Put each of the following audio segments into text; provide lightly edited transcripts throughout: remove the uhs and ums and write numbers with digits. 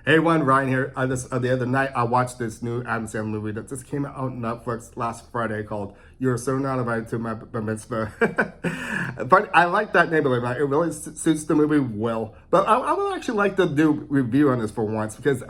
Hey everyone, Ryan here. The other night I watched this new Adam Sandler movie that just came out on Netflix last Friday called "You're So Not Invited to My Bat Mitzvah." But I like that name of it. It really suits the movie well. But I would actually like to do a review on this for once because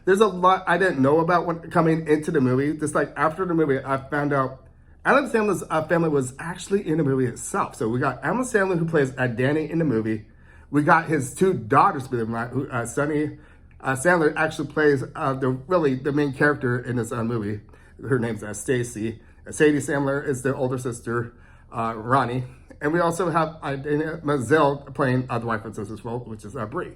there's a lot I didn't know about when coming into the movie. Just like after the movie, I found out Adam Sandler's family was actually in the movie itself. So we got Adam Sandler who plays Danny in the movie. We got his two daughters, believe it or not, Sonny. Sandler actually plays the main character in this movie. Her name's Stacy. Sadie Sandler is the older sister, Ronnie. And we also have Mazel playing the wife of this as well, which is Brie.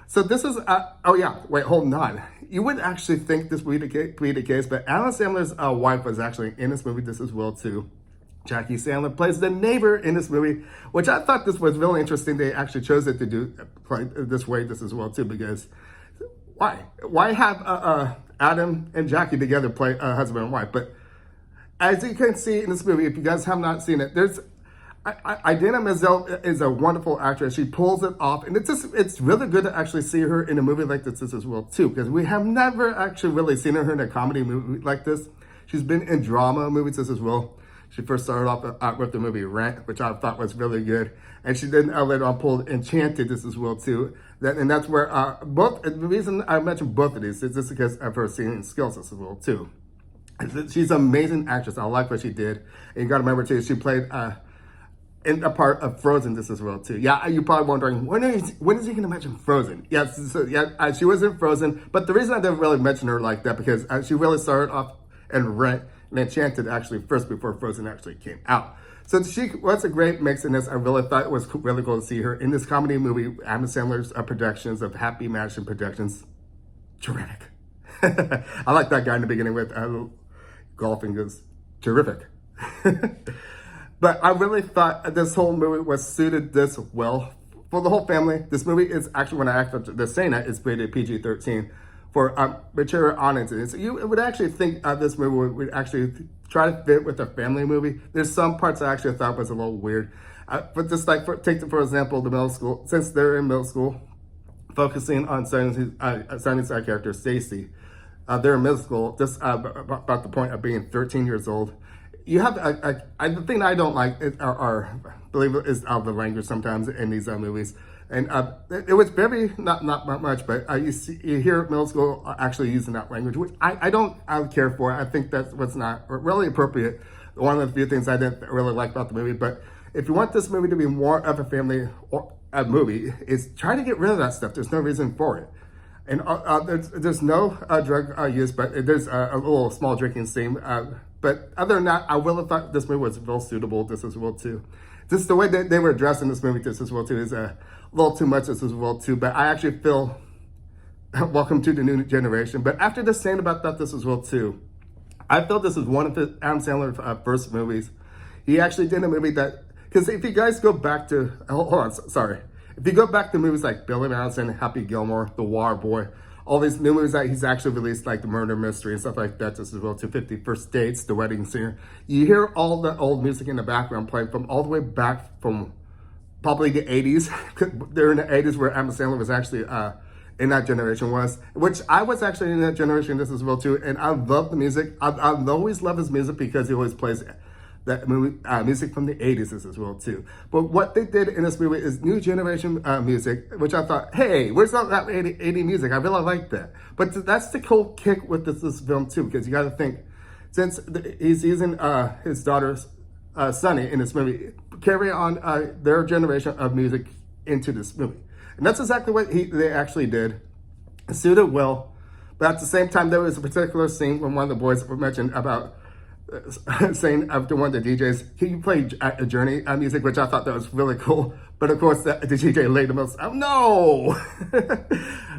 So this is, oh yeah, wait, hold on. You would actually think this would be the case, but Adam Sandler's wife was actually in this movie this as well too. Jackie Sandler plays the neighbor in this movie, which I thought this was really interesting. They actually chose it to do play this way this as well too, because why have Adam and Jackie together play husband and wife? But as you can see in this movie, if you guys have not seen it, there's Idina Menzel is a wonderful actress. She pulls it off, and it's really good to actually see her in a movie like this as well too, because we have never actually really seen her in a comedy movie like this. She's been in drama movies as well. She first started off with the movie Rent, which I thought was really good. And she then later on pulled Enchanted this as well too. And that's where the reason I mentioned both of these is just because of her singing skills as well too. She's an amazing actress. I like what she did. And you got to remember too, she played in a part of Frozen this as well too. Yeah, you're probably wondering, when is he going to mention Frozen? Yes, so, yeah, she was in Frozen. But the reason I didn't really mention her like that, because she really started off in Rent and Enchanted actually first before Frozen actually came out. So she was a great mix in this. I really thought it was really cool to see her in this comedy movie. Adam Sandler's productions of Happy Mansion Productions. Terrific. I like that guy in the beginning with golfing goes, terrific. But I really thought this whole movie was suited this well for the whole family. This movie is actually, when I actually saying that, it's rated PG-13 for mature audiences. So you would actually think this movie would actually try to fit with a family movie. There's some parts I actually thought was a little weird. But just like, take for example, the middle school, since they're in middle school, focusing on Sonny's character, Stacy. They're in middle school, just about the point of being 13 years old. You have the thing I don't like is the language sometimes in these movies, and it was very not much, but you hear middle school actually using that language, which I don't care for. I think that's what's not really appropriate. One of the few things I didn't really like about the movie. But if you want this movie to be more of a family movie, is try to get rid of that stuff. There's no reason for it. And there's no drug use, but there's a little small drinking scene. But other than that, I really thought this movie was well suitable this as well too. Just the way that they were dressed in this movie this as well too is a little too much this as well too. But I actually feel welcome to the new generation. But after this saying about that this as well too, I felt this is one of Adam Sandler's first movies. He actually did a movie that, because if you guys go back to, hold on, sorry. If you go back to movies like Billy Madison, Happy Gilmore, The Water Boy, all these new movies that he's actually released, like The Murder Mystery and stuff like that, just as well, to 50 First Dates, The Wedding Singer, you hear all the old music in the background playing from all the way back from probably the 80s. They're in the 80s where Adam Sandler was actually in that generation which I was actually in that generation this as well too, and I love the music. I've always loved his music because he always plays that movie, music from the 80s as well too. But what they did in this movie is new generation music, which I thought, hey, where's all that 80 music? I really like that. But that's the cool kick with this film too, because you got to think, since he's using his daughter's Sonny in this movie, carry on their generation of music into this movie. And that's exactly what they actually did. It suited well. But at the same time, there was a particular scene when one of the boys mentioned about saying after one of the DJs, can you play a Journey music, which I thought that was really cool. But of course, the DJ laid the most, oh no!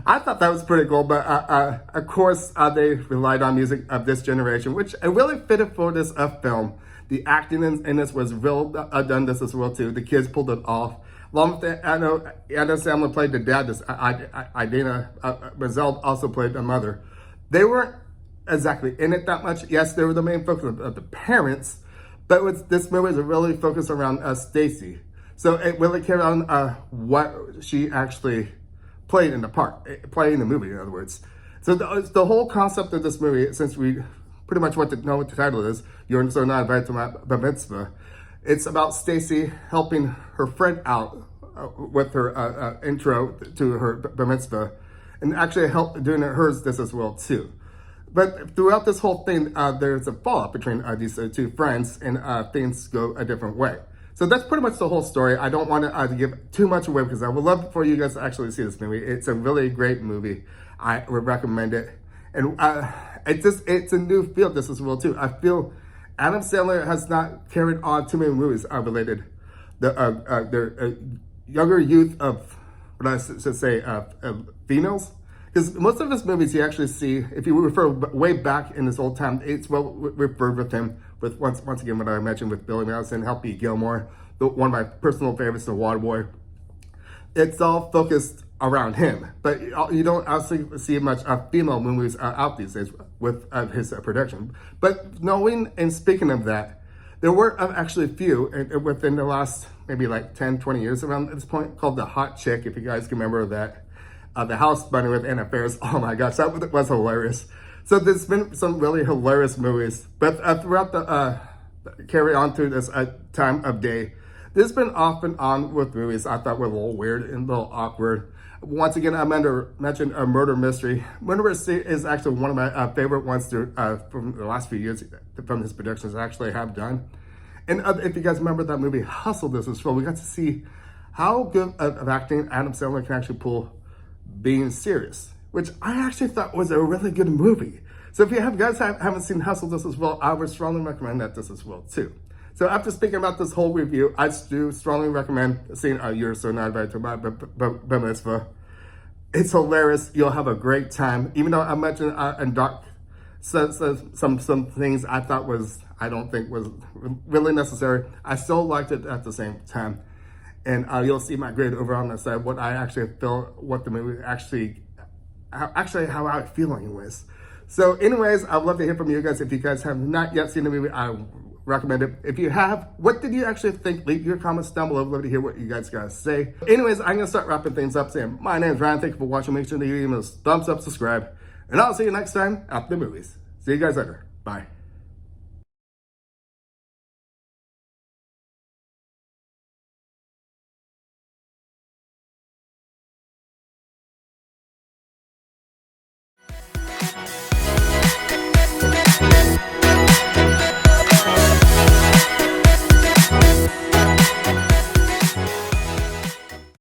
I thought that was pretty cool, but of course, they relied on music of this generation, which it really fitted for this film. The acting in this was real done this as well too. The kids pulled it off. Along with that, I know Adam Sandler played the dad. Idina Menzel also played the mother. They weren't exactly in it that much. Yes, they were the main focus of the parents, but this movie is really focused around Stacy. So it really carried on what she actually played in the part, playing in the movie, in other words. So the whole concept of this movie, since we pretty much know what the title is, You're So Not Invited to My Bat Mitzvah, it's about Stacy helping her friend out with her intro to her Bat Mitzvah, and actually doing hers this as well too. But throughout this whole thing, there's a fallout between these two friends, and things go a different way. So that's pretty much the whole story. I don't want to give too much away because I would love for you guys to actually see this movie. It's a really great movie. I would recommend it. And it's a new field this as well too. I feel Adam Sandler has not carried on too many movies related their younger youth of, what I should say, females. Because most of his movies you actually see, if you refer way back in his old time, it's well referred with him, with once again what I mentioned with Billy Madison, Happy Gilmore, one of my personal favorites, The Waterboy. It's all focused around him, but you don't actually see much female movies out these days with his production. But knowing and speaking of that, there were actually a few within the last maybe like 10, 20 years around this point, called The Hot Chick, if you guys can remember that. The House Bunny with Anna Faris. Oh my gosh, that was hilarious. So there's been some really hilarious movies, but throughout the carry on through this time of day, there's been off and on with movies I thought were a little weird and a little awkward. Once again, I mentioned a murder mystery. Murder Mystery is actually one of my favorite ones from the last few years from his productions I actually have done. And if you guys remember that movie Hustle this as well, we got to see how good of acting Adam Sandler can actually pull being serious, which I actually thought was a really good movie. So if you guys haven't seen Hustle this as well, I would strongly recommend that this as well too. So after speaking about this whole review, I do strongly recommend seeing You're So Not Invited to My Bat Mitzvah. It's hilarious. You'll have a great time. Even though I mentioned and Doc said some things I don't think was really necessary, I still liked it at the same time. And you'll see my grade over on the side, what I actually feel, what the movie how I'm feeling was. So anyways, I'd love to hear from you guys. If you guys have not yet seen the movie, I recommend it. If you have, what did you actually think? Leave your comments down below. I'd love to hear what you guys gotta say. Anyways, I'm gonna start wrapping things up saying, my name is Ryan. Thank you for watching. Make sure that you give us a thumbs up, subscribe, and I'll see you next time after the movies. See you guys later. Bye.